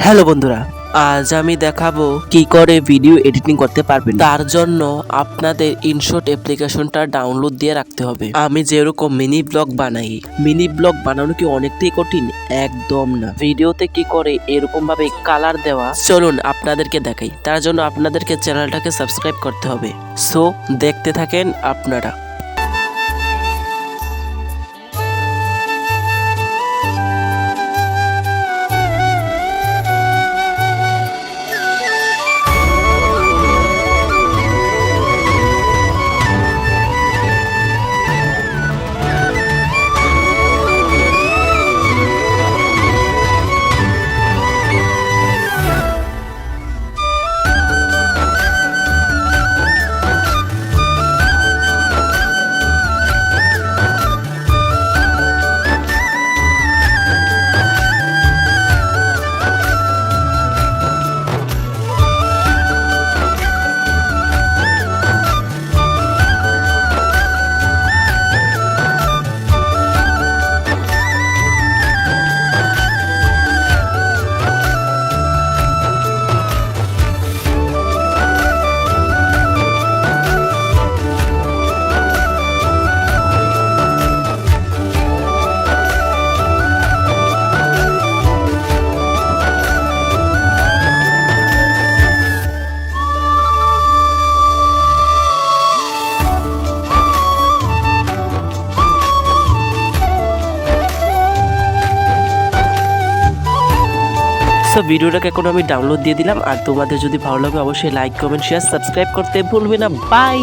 Hello বন্ধুরা, আজ আমি দেখাবো কি করে ভিডিও এডিটিং করতে পারবেন। তার জন্য আপনাদের ইনশট অ্যাপ্লিকেশনটা ডাউনলোড দিয়ে রাখতে হবে। আমি যেরকম মিনি ব্লগ বানাই, মিনি ব্লগ বানানো কি অনেকটাই কঠিন? একদম না। ভিডিওতে কি করে এরকম ভাবে কালার দেওয়া, চলুন আপনাদেরকে দেখাই। তার জন্য আপনাদেরকে চ্যানেলটাকে সাবস্ক্রাইব করতে হবে। সো দেখতে থাকেন আপনারা। সো ভিডিওটাকে এখন আমি ডাউনলোড দিয়ে দিলাম। আর তোমাদের যদি ভালো লাগে অবশ্যই লাইক, কমেন্ট, শেয়ার, সাবস্ক্রাইব করতে ভুলবে না। বাই।